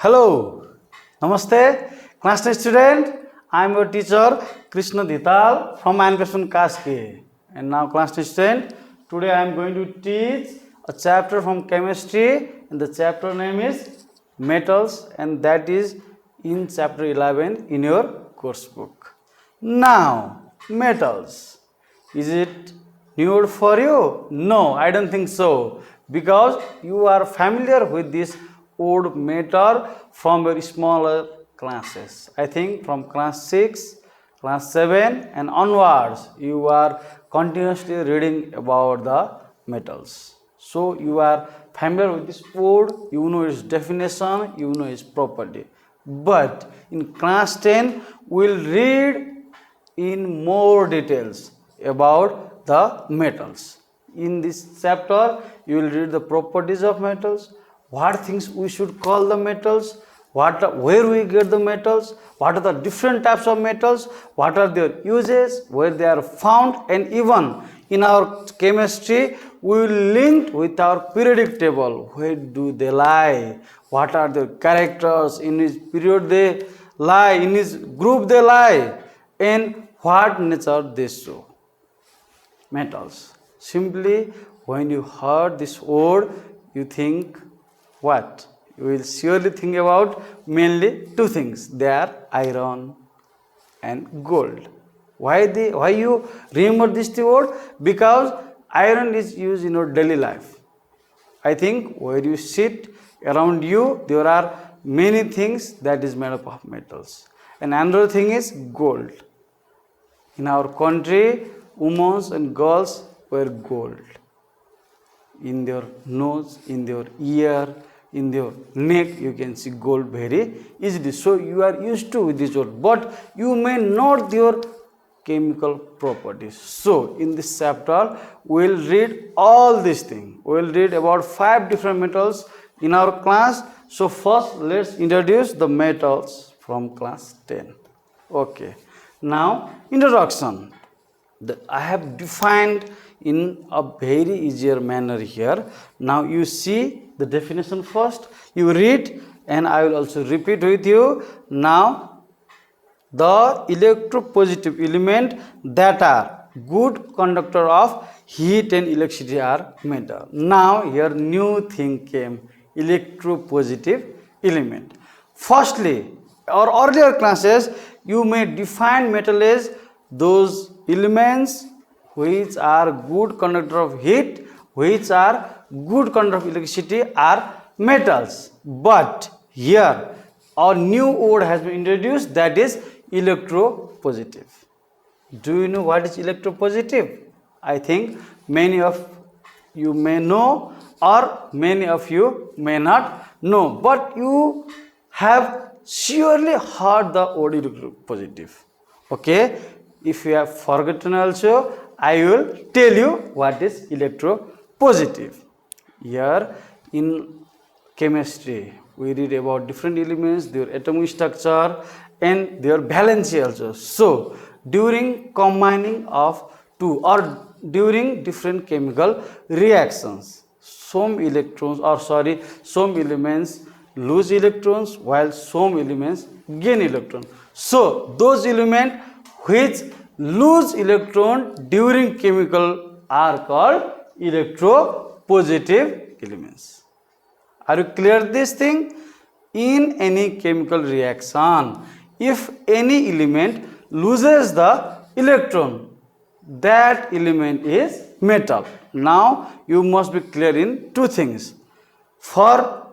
Hello, Namaste, class 10 student. I am your teacher Krishna Dhital from NPABSAN Kaski. And now class 10 student, today I am going to teach a chapter from chemistry and the chapter name is metals and that is in chapter 11 in your course book. Now, metals. Is it new word for you? No, I don't think so because you are familiar with this word metal from your smaller classes. I think from class 6, class 7 and onwards you are continuously reading about the metals. So you are familiar with this word, you know its definition, you know its property. But in class 10 we will read in more details about the metals. In this chapter you will read the properties of metals, what things we should call the metals, where we get the metals, what are the different types of metals, what are their uses, where they are found, and even in our chemistry we will link with our periodic table, where do they lie, what are their characters, in which period they lie, in which group they lie, and what nature they show. Metals. Simply when you heard this word you think what? You will surely think about mainly two things. They are iron and gold. Why you remember this word? Because iron is used in your daily life. I think where you sit around you there are many things that is made up of metals. And another thing is gold. In our country, women and girls wear gold. In their nose, in their ear, in their neck, you can see gold very easily. So you are used to this word, but you may not their chemical properties. So in this chapter, we will read all these things. We will read about 5 different metals in our class. So first, let's introduce the metals from class 10. Okay. Now, introduction. I have defined in a very easier manner here. Now you see the definition first, you read and I will also repeat with you. Now the electropositive element that are good conductor of heat and electricity are metal. Now here new thing came, electropositive element. Firstly, or earlier classes you may define metal as those elements which are good conductor of heat, which are good conductor of electricity are metals. But here a new word has been introduced, that is electropositive. Do you know what is electropositive? I think many of you may know or many of you may not know, but you have surely heard the word electropositive. Okay, if you have forgotten also, I will tell you what is electropositive. Here in chemistry, we read about different elements, their atomic structure and their valency also. So, during combining of two or during different chemical reactions, some elements lose electrons while some elements gain electrons. So, those elements which lose electron during chemical are called electropositive elements. Are you clear this thing? In any chemical reaction, if any element loses the electron, that element is metal. Now you must be clear in two things. For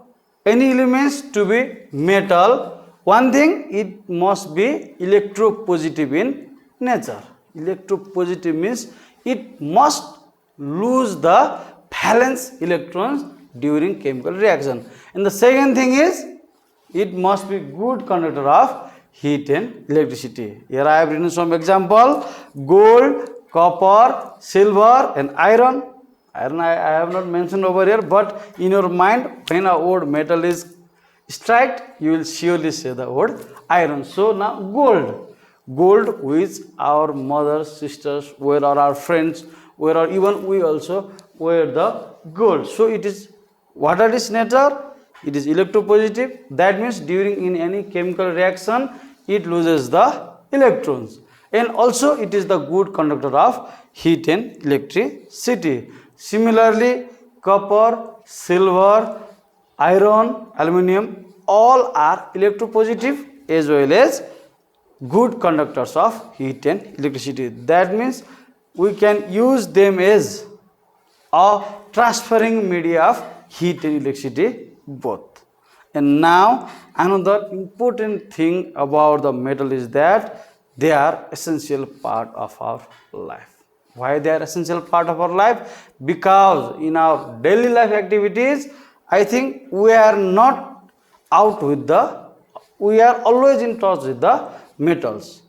any elements to be metal, one thing, it must be electropositive in nature. Electropositive means it must lose the valence electrons during chemical reaction. And the second thing is it must be good conductor of heat and electricity. Here I have written some example: gold, copper, silver and iron. Iron I have not mentioned over here, but in your mind when a word metal is struck, you will surely say the word iron. So now gold which our mothers, sisters wear, or our friends wear, or even we also wear the gold. So it is, what are its nature? It is electropositive. That means during in any chemical reaction, it loses the electrons. And also it is the good conductor of heat and electricity. Similarly, copper, silver, iron, aluminum, all are electropositive as well as good conductors of heat and electricity. That means we can use them as a transferring media of heat and electricity both. And now another important thing about the metal is that they are essential part of our life. Why they are essential part of our life? Because in our daily life activities, I think we are not out with we are always in touch with the metals.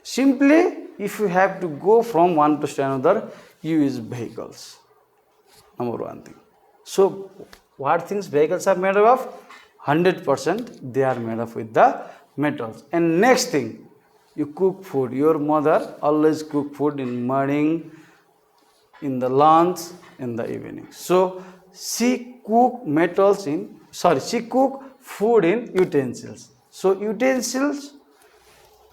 Simply, if you have to go from one place to another, you use vehicles. Number one thing. So, what things vehicles are made of? 100% they are made of with the metals. And next thing, you cook food. Your mother always cook food in morning, in the lunch, in the evening. So, she cook food in utensils. So, utensils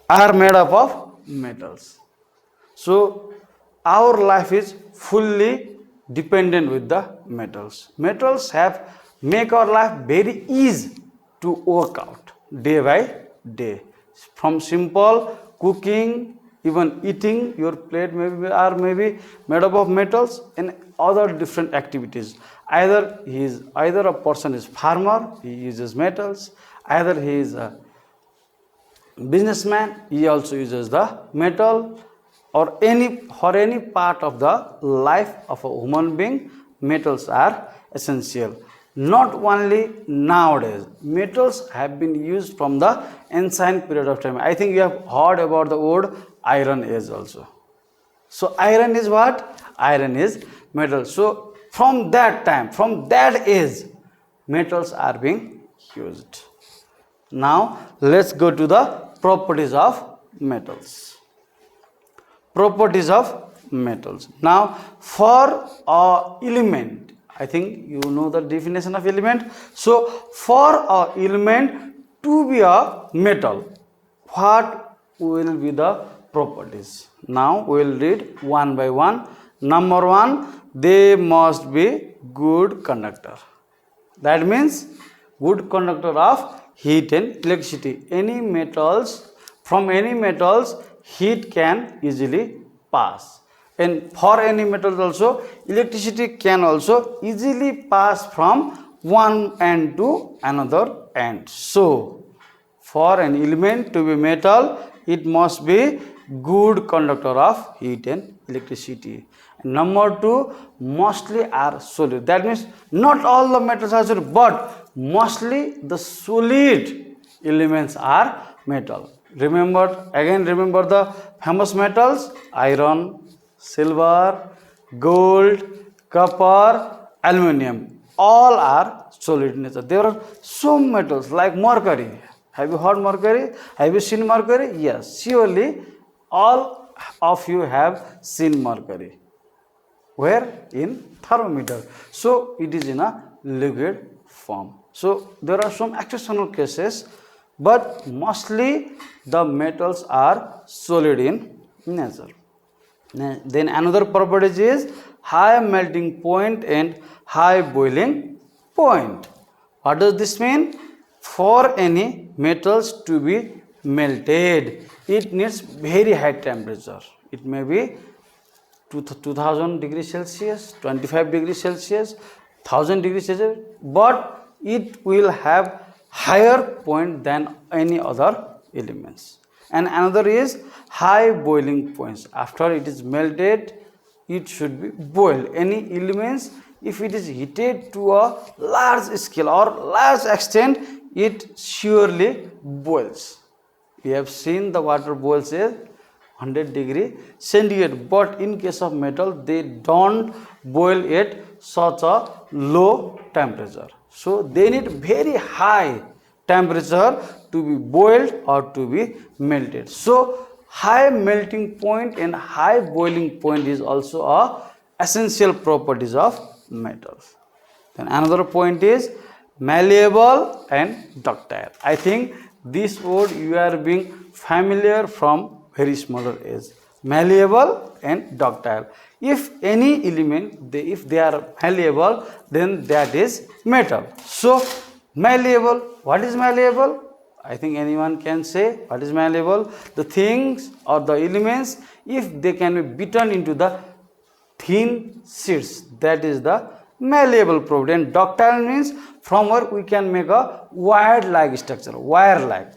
are made up of metals. So, our life is fully dependent with the metals. Metals make our life very easy to work out day by day. From simple cooking, even eating, your plate maybe made up of metals, and other different activities. Either a person is farmer, he uses metals. Either he is a businessman, he also uses the metal. Or for any part of the life of a human being, metals are essential. Not only nowadays, metals have been used from the ancient period of time. I think you have heard about the word iron age also. So iron is what? Iron is metal. So from that time, from that age, metals are being used. Now let's go to the properties of metals. Properties of metals. Now for element, I think you know the definition of element. So for a element to be a metal, what will be the properties? Now we will read one by one. Number one, they must be good conductor. That means good conductor of heat and electricity. From any metals, heat can easily pass. And for any metals also, electricity can also easily pass from one end to another end. So, for an element to be metal, it must be good conductor of heat and electricity. And number two, mostly are solid. That means not all the metals are solid, but mostly the solid elements are metal. Remember the famous metals: iron, silver, gold, copper, aluminum. All are solid in nature. There are some metals like mercury. Have you heard mercury? Have you seen mercury? Yes, surely all of you have seen mercury. Where? In thermometer. So it is in a liquid form. So there are some exceptional cases, but mostly the metals are solid in nature. Then another property is high melting point and high boiling point. What does this mean? For any metals to be melted, it needs very high temperature. It may be 2000 degrees Celsius, 25 degrees Celsius, 1000 degrees Celsius, but it will have higher point than any other elements. And another is high boiling points. After it is melted, it should be boiled. Any elements, if it is heated to a large scale or large extent, it surely boils. We have seen the water boils at 100 degree centigrade, but in case of metal, they don't boil at such a low temperature. So they need very high temperature to be boiled or to be melted. So high melting point and high boiling point is also a essential properties of metals. Then another point is malleable and ductile. I think this word you are being familiar from very smaller age. Malleable and ductile. If any element, if they are malleable, then that is metal. So malleable, what is malleable? I think anyone can say what is malleable. The things or the elements, if they can be beaten into the thin sheets, that is the malleable property. And ductile means from where we can make a wire-like structure, like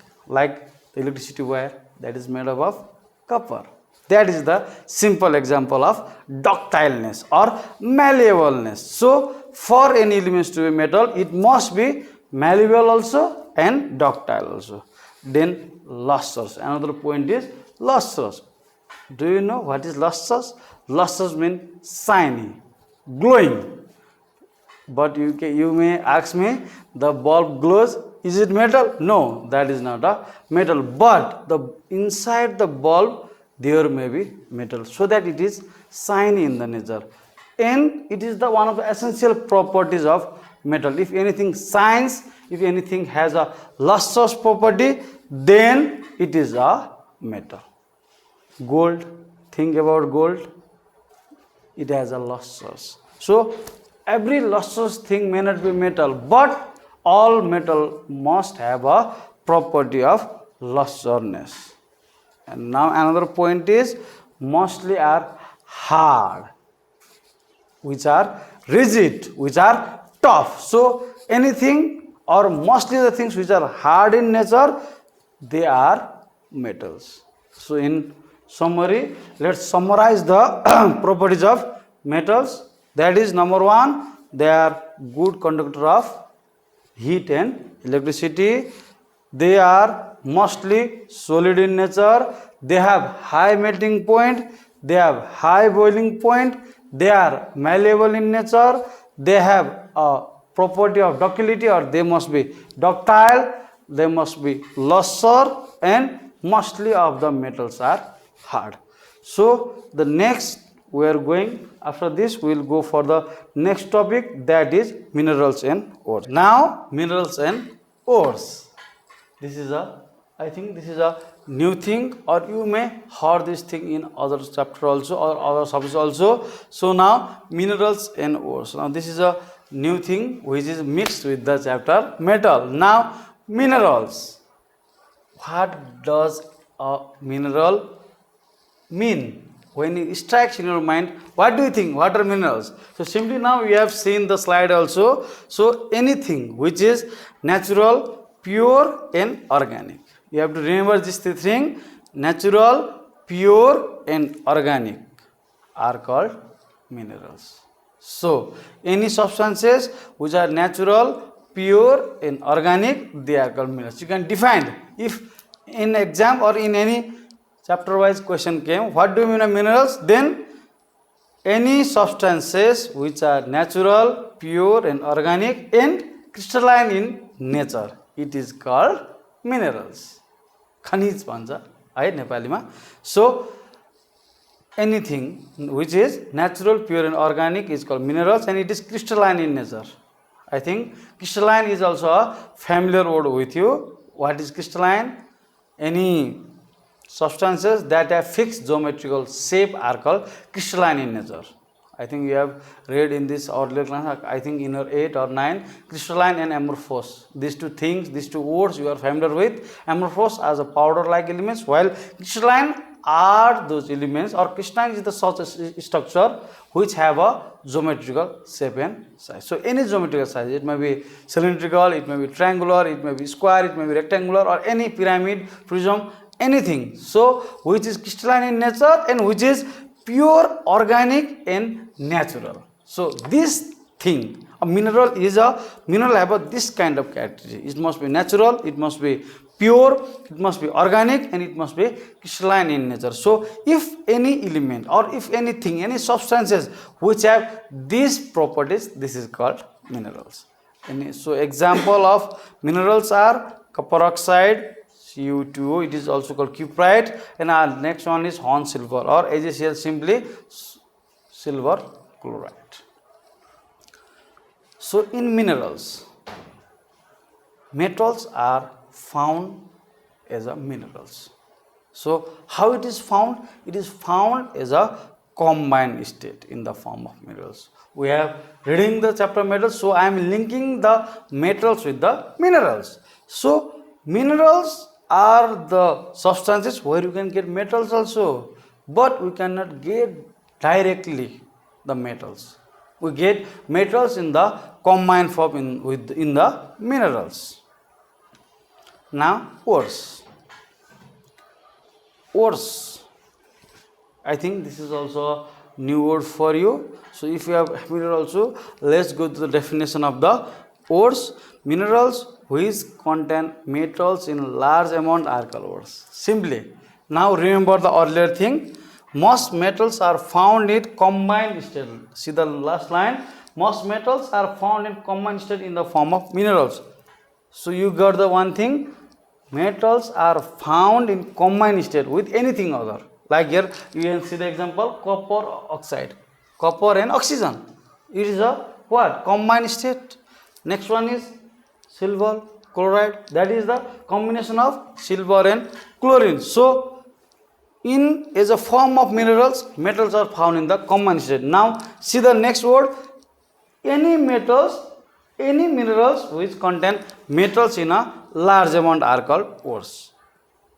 the electricity wire that is made up of copper. That is the simple example of ductileness or malleableness. So for any elements to be metal, it must be malleable also and ductile also. Then lustrous. Another point is lustrous. Do you know what is lustrous? Lustrous means shiny, glowing. But you may ask me, the bulb glows, is it metal? No, that is not a metal. But the inside the bulb there may be metal, so that it is shiny in the nature. And it is the one of the essential properties of metal. If anything shines, if anything has a lustrous property, then it is a metal. Gold, think about gold, it has a lustrous. So every lustrous thing may not be metal, but all metal must have a property of lustrousness. And now another point is mostly are hard, which are rigid, which are tough. So anything or mostly the things which are hard in nature, they are metals. So in summary, let's summarize the properties of metals. That is, number one, they are good conductor of heat and electricity. They are mostly solid in nature. They have high melting point. They have high boiling point. They are malleable in nature. They have a property of ductility, or they must be ductile. They must be luster, and mostly of the metals are hard. So the next we are going, after this we will go for the next topic, that is minerals and ores. Now minerals and ores. This is I think this is a new thing, or you may heard this thing in other chapter also or other subjects also. So now minerals and ores. Now this is a new thing which is mixed with the chapter metal. Now minerals. What does a mineral mean? When it strikes in your mind, what do you think? What are minerals? So simply now we have seen the slide also. So anything which is natural, pure and organic. You have to remember these three things: natural, pure and organic are called minerals. So any substances which are natural, pure and organic, they are called minerals. You can define, if in exam or in any chapter wise question came, what do you mean by minerals? Then any substances which are natural, pure and organic and crystalline in nature, it is called minerals. Khaniज भन्छ है नेपालीमा. So anything which is natural, pure and organic is called minerals, and it is crystalline in nature. I think crystalline is also a familiar word with you. What is crystalline? Any substances that have fixed geometrical shape are called crystalline in nature. I think you have read in this earlier class, I think in your 8 or 9, crystalline and amorphous. These two things, these two words you are familiar with. Amorphous as a powder-like elements, while crystalline are those elements, or crystalline is the such a structure which have a geometrical shape and size. So any geometrical size, it may be cylindrical, it may be triangular, it may be square, it may be rectangular, or any pyramid, prism, anything. So which is crystalline in nature and which is pure, organic and natural. So this thing, a mineral have this kind of characteristic. It must be natural, it must be pure, it must be organic and it must be crystalline in nature. So if any element or if anything, any substances which have these properties, this is called minerals. So example of minerals are copper oxide, Cu2O, it is also called cuprite, and our next one is horn silver, or AgCl, simply silver chloride. So in minerals, metals are found as a minerals. So how it is found? It is found as a combined state in the form of minerals. We have reading the chapter metals, so I am linking the metals with the minerals. So minerals are the substances where you can get metals also, but we cannot get directly the metals. We get metals in the combined form in the minerals. Now ores. Ores, I think this is also a new word for you. So if you have familiar also, let's go to the definition of the ores. Minerals which contain metals in large amount are called ores. Simply, now remember the earlier thing. Most metals are found in combined state. See the last line. Most metals are found in combined state in the form of minerals. So you got the one thing. Metals are found in combined state with anything other. Like here you can see the example copper oxide, copper and oxygen. It is a what? Combined state. Next one is silver chloride. That is the combination of silver and chlorine. So in as a form of minerals, metals are found in the combined state. Now see the next word. Any minerals which contain metals in a large amount are called ores.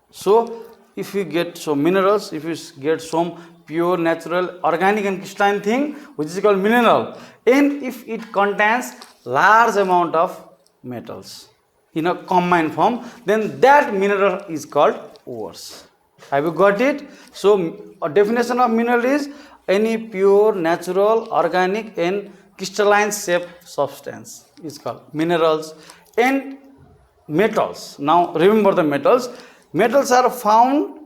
So if you get some minerals, if you get some pure natural organic and crystalline thing which is called mineral, and if it contains large amount of metals in a combined form, then that mineral is called ores. Have you got it? So a definition of mineral is any pure natural organic and crystalline shaped substance is called minerals. And metals, now remember the metals. Metals are found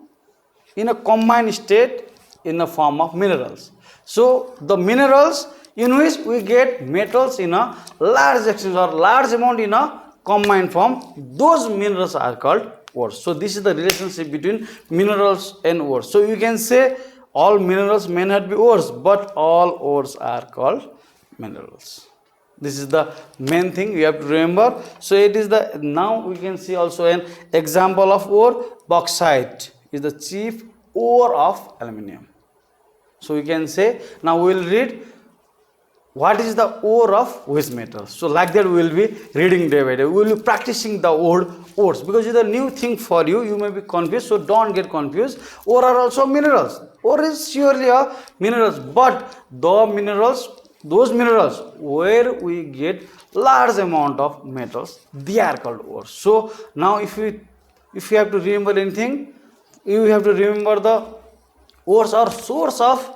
in a combined state in the form of minerals. So the minerals in which we get metals in a large extent or large amount in a combined form, those minerals are called ores. So this is the relationship between minerals and ores. So you can say all minerals may not be ores, but all ores are called minerals. This is the main thing you have to remember. So it is the, now we can see also an example of ore. Bauxite is the chief ore of aluminium. So we can say, now we will read what is the ore of which metal. So like that we will be reading day by day. We will be practicing the ores because it is a new thing for you. You may be confused, so don't get confused. Ore are also minerals. Ore is surely a minerals, but the minerals, those minerals where we get large amount of metals, they are called ores. So now if you have to remember anything, you have to remember the ores are source of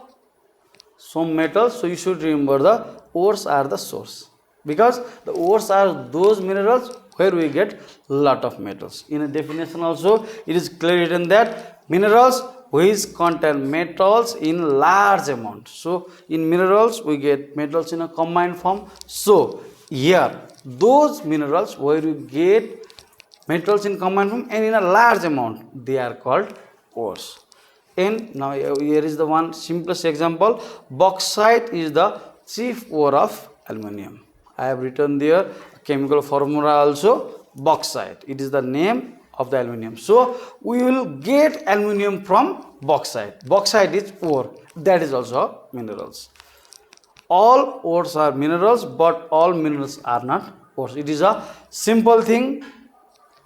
some metals. So you should remember the ores are the source, because the ores are those minerals where we get lot of metals. In a definition also it is clearly written that minerals which contain metals in large amount. So in minerals we get metals in a combined form. So here those minerals where you get metals in combined form and in a large amount, they are called ores. And now here is the one simplest example. Bauxite is the chief ore of aluminium. I have written there chemical formula also, bauxite. It is the name of the aluminium. So we will get aluminium from bauxite. Bauxite is ore. That is also minerals. All ores are minerals, but all minerals are not ores. It is a simple thing.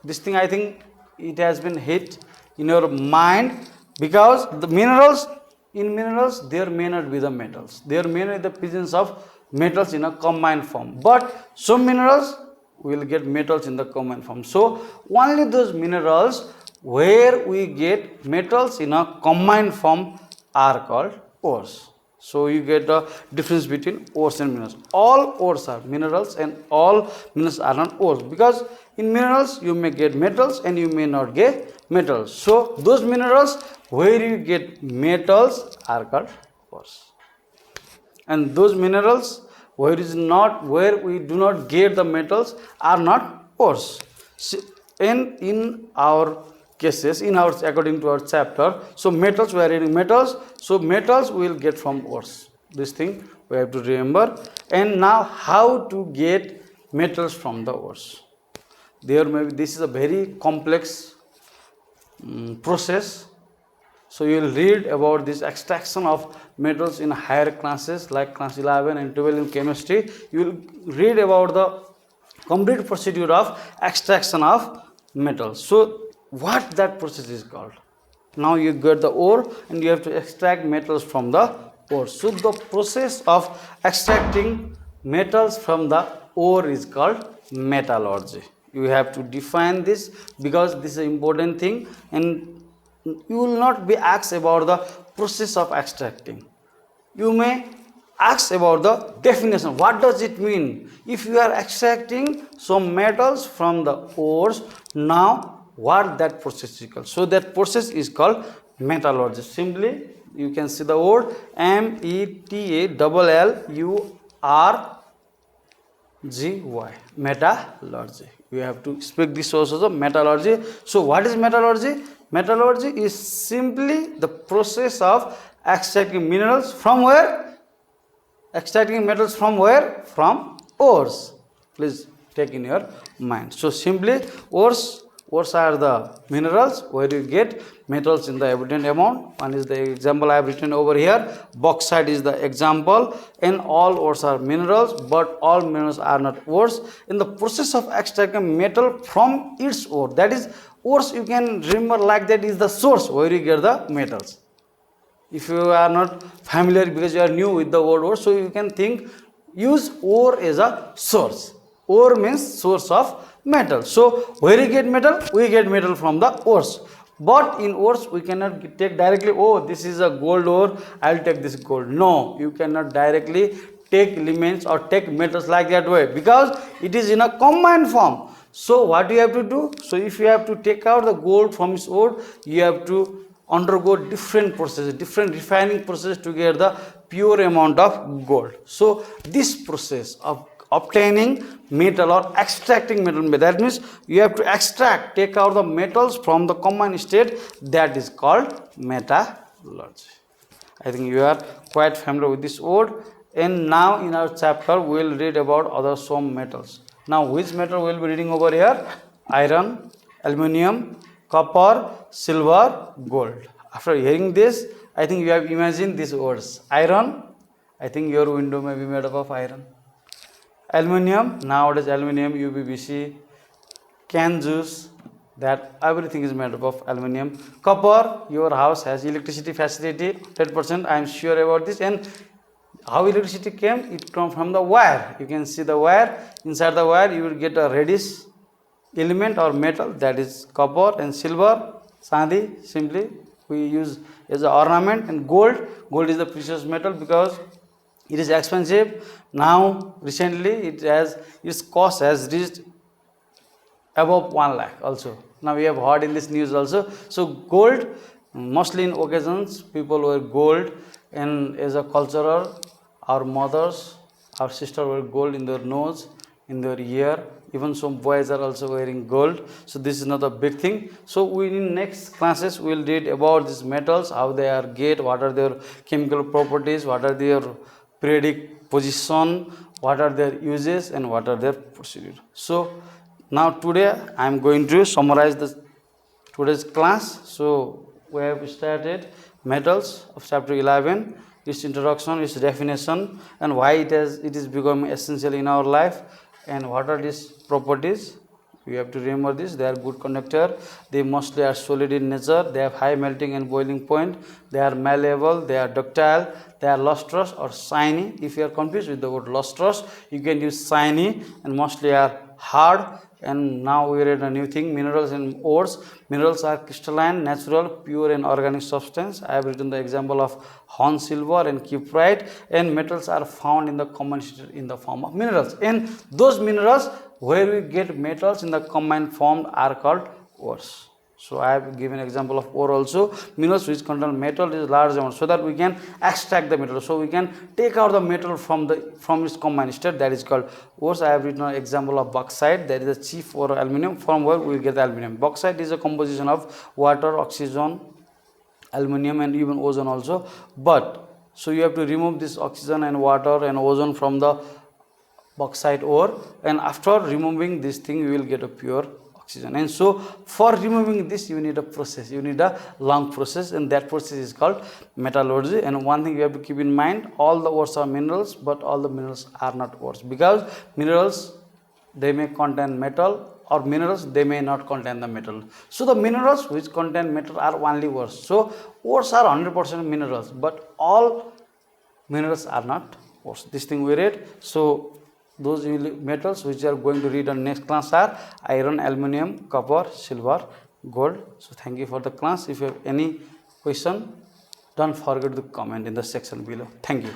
This thing I think it has been hit in your mind, because the minerals, in minerals there may not be the metals. There may not be the presence of metals in a combined form. But some minerals we will get metals in the combined form. So only those minerals where we get metals in a combined form are called ores. So you get the difference between ores and minerals. All ores are minerals and all minerals are not ores, because in minerals you may get metals and you may not get metals. So those minerals where you get metals are called ores, and those minerals where we do not get the metals are not ores. And in our cases, according to our chapter, so metals we are reading metals, so metals we will get from ores. This thing we have to remember. And now how to get metals from the ores. there may be, this is a very complex process. So you will read about this extraction of metals in higher classes like class 11 and 12 in chemistry. You will read about the complete procedure of extraction of metals. So what that process is called? Now you get the ore and you have to extract metals from the ore. So the process of extracting metals from the ore is called metallurgy. You have to define this because this is an important thing, and you will not be asked about the process of extracting. You may ask about the definition. What does it mean? If you are extracting some metals from the ores, now what that process is called? So that process is called metallurgy. Simply you can see the word METALLURGY, metallurgy. You have to speak this also, metallurgy. So what is metallurgy? Metallurgy is simply the process of extracting minerals from where? Extracting metals from where? From ores. Please take in your mind. So simply ores are the minerals where you get metals in the abundant amount. One is the example I have written over here. Bauxite is the example, and all ores are minerals, but all minerals are not ores. In the process of extracting metal from its ore, that is ores, you can remember like that is the source where you get the metals. If you are not familiar because you are new with the word ore, so you can use ore as a source. Ore means source of metal. So where you get metal? We get metal from the ores. But in ores we cannot take directly, oh, this is a gold ore, I will take this gold. No, you cannot directly take elements or take metals like that way because it is in a combined form. So what you have to do? So if you have to take out the gold from its ore, you have to undergo different processes, different refining process to get the pure amount of gold. So this process of obtaining metal or extracting metal, that means you have to extract, take out the metals from the combined state, that is called metallurgy. I think you are quite familiar with this word. And now in our chapter we will read about other some metals. Now which metal we will be reading over here? Iron, aluminium, copper, silver, gold. After hearing this, I think you have imagined these words. Iron, I think your window may be made up of iron. Aluminium, nowadays aluminium, UBBC, can juice, that everything is made up of aluminium. Copper, your house has electricity facility, 100%, I am sure about this. And how electricity came? It came from the wire. You can see the wire. Inside the wire you will get a reddish element or metal, that is copper. And silver, sandi, simply we use as an ornament. And gold is the precious metal because it is expensive. Now recently its cost has reached above 1 lakh also. Now we have heard in this news also. So gold, mostly in occasions people wear gold, and as a cultural, our mothers, our sisters wear gold in their nose, in their ear. Even some boys are also wearing gold. So this is not a big thing. So we in next classes we will read about these metals, how they are get, what are their chemical properties, what are their periodic position, what are their uses, and what are their procedure. So now today I am going to summarize today's class. So we have started metals of chapter 11, its introduction, its definition, and why it is becoming essential in our life, and what are these properties. You have to remember this. They are good conductor, they mostly are solid in nature, they have high melting and boiling point, they are malleable, they are ductile, they are lustrous or shiny. If you are confused with the word lustrous, you can use shiny, and mostly are hard. And now we read a new thing, minerals and ores. Minerals are crystalline, natural, pure and organic substance. I have written the example of horn silver and cuprite. And metals are found in the common state in the form of minerals. And those minerals where we get metals in the combined form are called ores. So I have given example of ore also. Minerals which contain metal is large amount, so that we can extract the metal. So we can take out the metal from its combined state, that is called ores. I have written an example of bauxite, that is the chief for aluminum, from where we get the aluminum. Bauxite is a composition of water, oxygen, aluminum, and even ozone also. But so you have to remove this oxygen and water and ozone from the bauxite ore, and after removing this thing you will get a pure oxygen. And so for removing this you need a process, you need a long process, and that process is called metallurgy. And one thing you have to keep in mind, all the ores are minerals, but all the minerals are not ores, because minerals, they may contain metal, or minerals, they may not contain the metal. So the minerals which contain metal are only ores. So ores are 100% minerals, but all minerals are not ores. This thing we read. So those metals which you are going to read on next class are iron, aluminum, copper, silver, gold. So thank you for the class. If you have any question, don't forget to comment in the section below. Thank you.